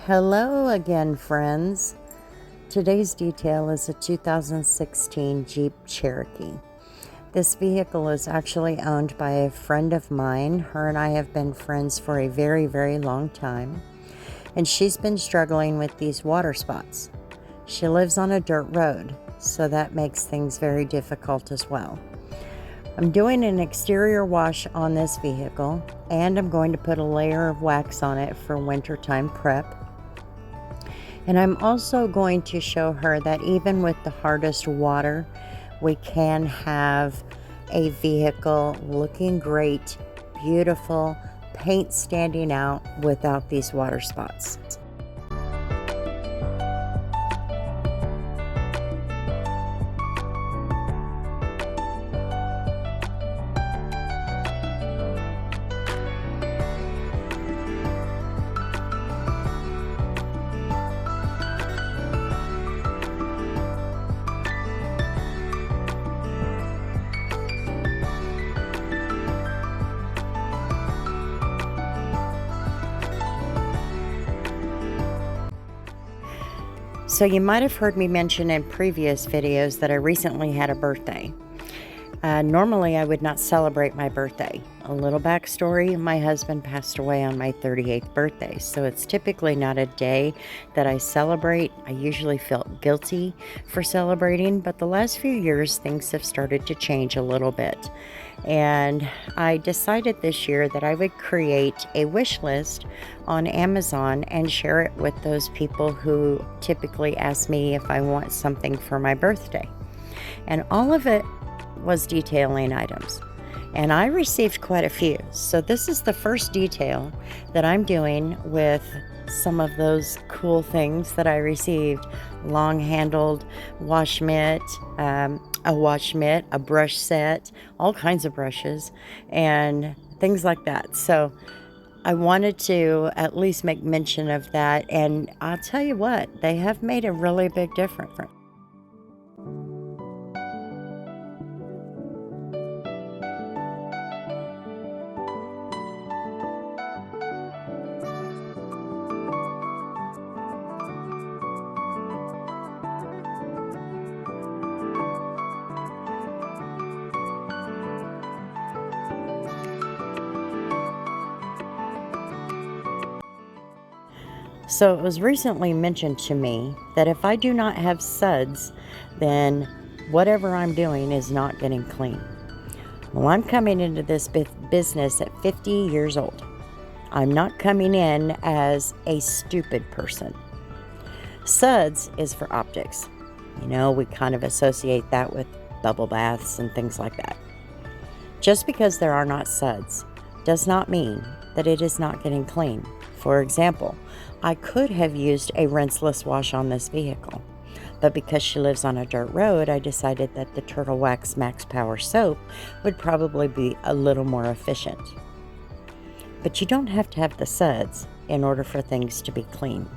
Hello again, friends. Today's detail is a 2016 Jeep Cherokee. This vehicle is actually owned by a friend of mine. Her and I have been friends for a very, very long time, and she's been struggling with these water spots. She lives on a dirt road, so that makes things very difficult as well. I'm doing an exterior wash on this vehicle, and I'm going to put a layer of wax on it for wintertime prep. And I'm also going to show her that even with the hardest water, we can have a vehicle looking great, beautiful, paint standing out without these water spots. So you might have heard me mention in previous videos that I recently had a birthday. Normally, I would not celebrate my birthday. A little backstory, my husband passed away on my 38th birthday, so it's typically not a day that I celebrate. I usually felt guilty for celebrating, but the last few years, things have started to change a little bit. And I decided this year that I would create a wish list on Amazon and share it with those people who typically ask me if I want something for my birthday. And all of it was detailing items, and I received quite a few. So this is the first detail that I'm doing with some of those cool things that I received: long-handled wash mitt, a wash mitt, a brush set, all kinds of brushes, and things like that. So I wanted to at least make mention of that, and I'll tell you what, they have made a really big difference. So it was recently mentioned to me that if I do not have suds, then whatever I'm doing is not getting clean. Well, I'm coming into this business at 50 years old. I'm not coming in as a stupid person. Suds is for optics. You know, we kind of associate that with bubble baths and things like that. Just because there are not suds does not mean that it is not getting clean. For example, I could have used a rinseless wash on this vehicle, but because she lives on a dirt road, I decided that the Turtle Wax Max Power soap would probably be a little more efficient. But you don't have to have the suds in order for things to be clean.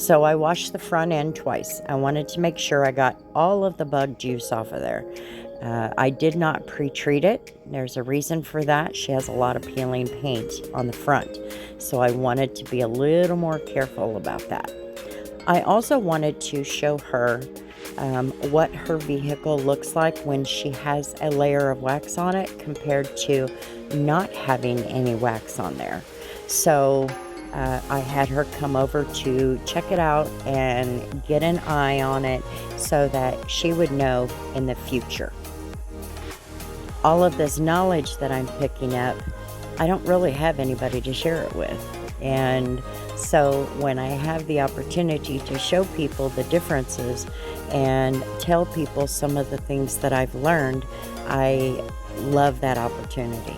So I washed the front end twice. I wanted to make sure I got all of the bug juice off of there. I did not pre-treat it. There's a reason for that. She has a lot of peeling paint on the front, so I wanted to be a little more careful about that. I also wanted to show her what her vehicle looks like when she has a layer of wax on it compared to not having any wax on there. So I had her come over to check it out and get an eye on it so that she would know in the future. All of this knowledge that I'm picking up, I don't really have anybody to share it with. And so when I have the opportunity to show people the differences and tell people some of the things that I've learned, I love that opportunity.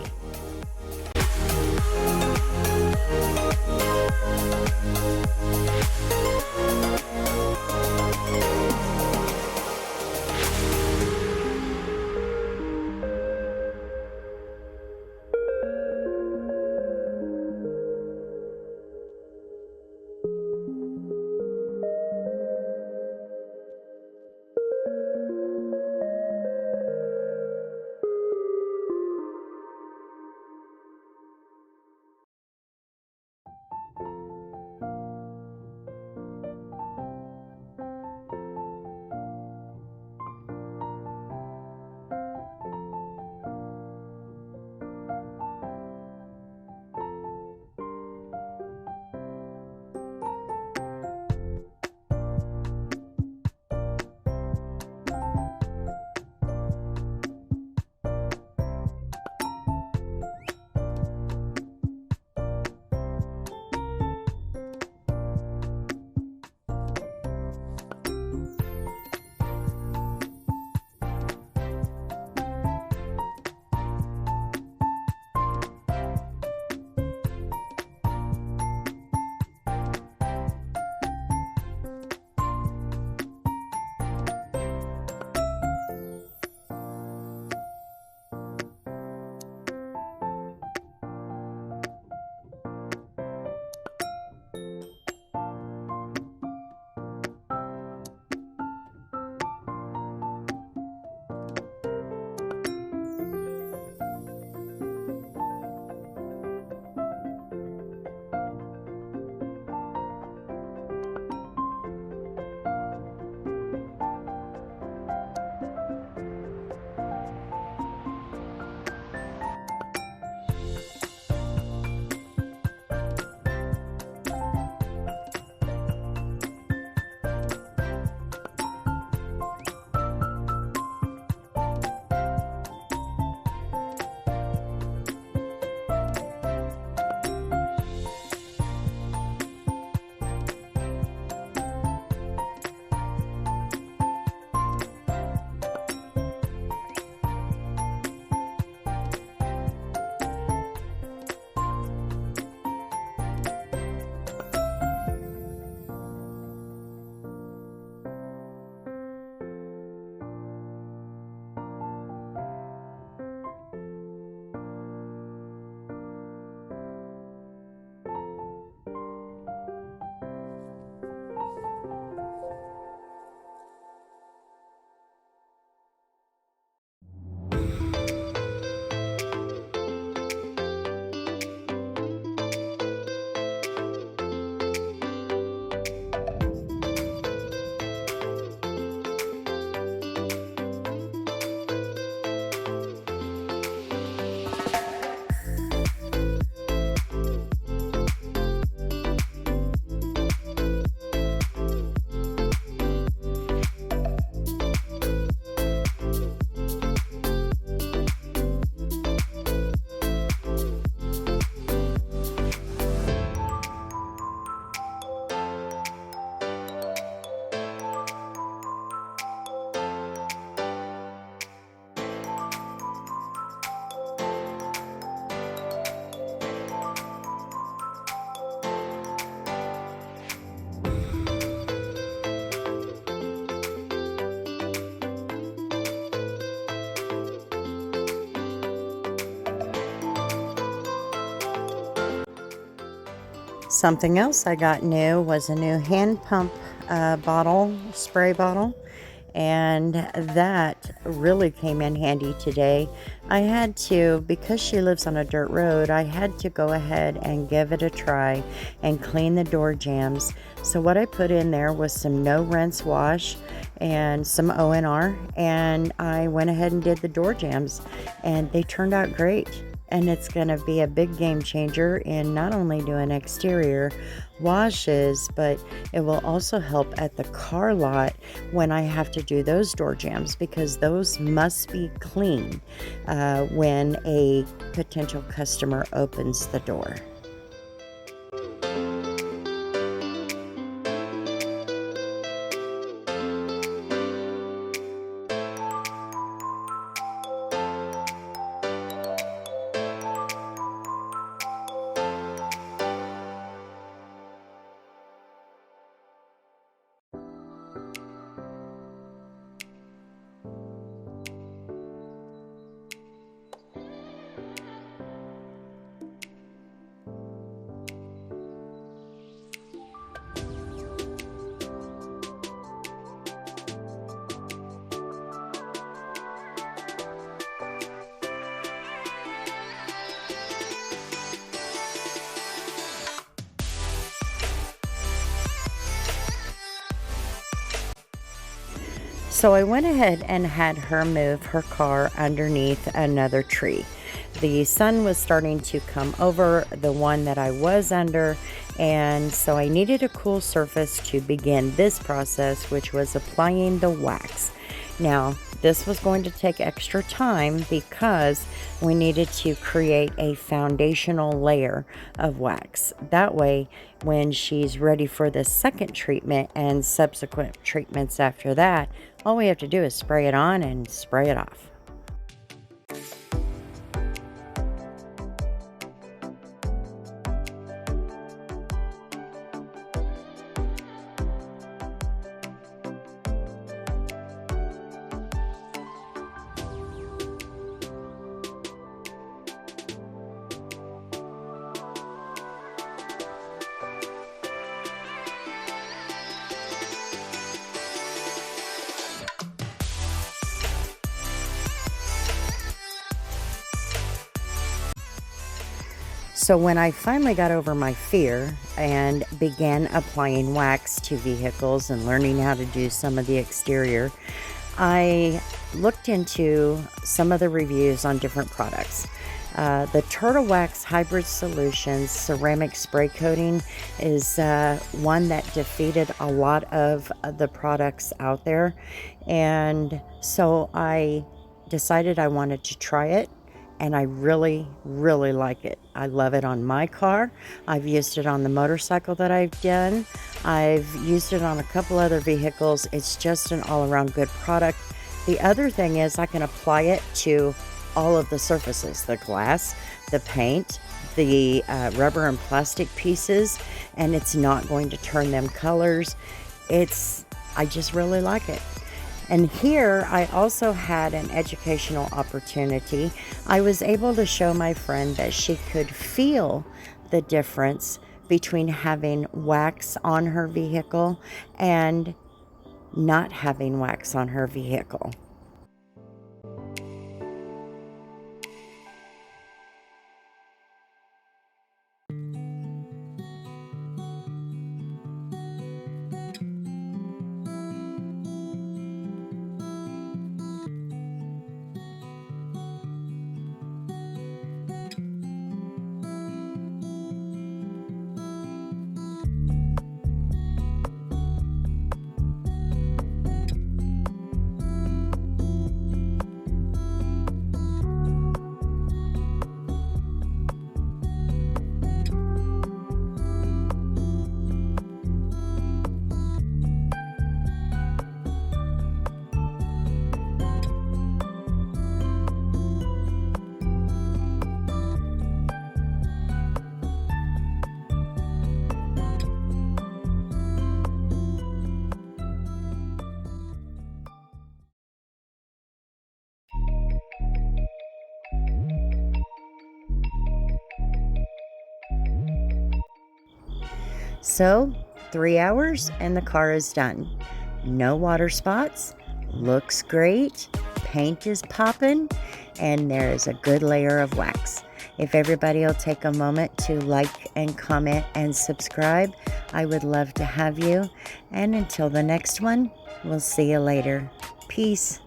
Something else I got new was a new hand pump spray bottle, and that really came in handy today. I had to, because she lives on a dirt road, I had to go ahead and give it a try and clean the door jambs. So what I put in there was some no rinse wash and some ONR, and I went ahead and did the door jambs, and they turned out great. And it's going to be a big game changer in not only doing exterior washes, but it will also help at the car lot when I have to do those door jambs, because those must be clean when a potential customer opens the door. So I went ahead and had her move her car underneath another tree. The sun was starting to come over the one that I was under, and so I needed a cool surface to begin this process, which was applying the wax. Now, this was going to take extra time because we needed to create a foundational layer of wax. That way, when she's ready for the second treatment and subsequent treatments after that, all we have to do is spray it on and spray it off. So when I finally got over my fear and began applying wax to vehicles and learning how to do some of the exterior, I looked into some of the reviews on different products. The Turtle Wax Hybrid Solutions ceramic spray coating is one that defeated a lot of the products out there. And so I decided I wanted to try it. And I really, really like it. I love it on my car. I've used it on the motorcycle that I've done. I've used it on a couple other vehicles. It's just an all-around good product. The other thing is I can apply it to all of the surfaces, the glass, the paint, the rubber and plastic pieces, and it's not going to turn them colors. I just really like it. And here I also had an educational opportunity. I was able to show my friend that she could feel the difference between having wax on her vehicle and not having wax on her vehicle. So 3 hours and the car is done. No water spots, looks great, paint is popping, and there is a good layer of wax. If everybody will take a moment to like and comment and subscribe, I would love to have you. And until the next one, we'll see you later. Peace.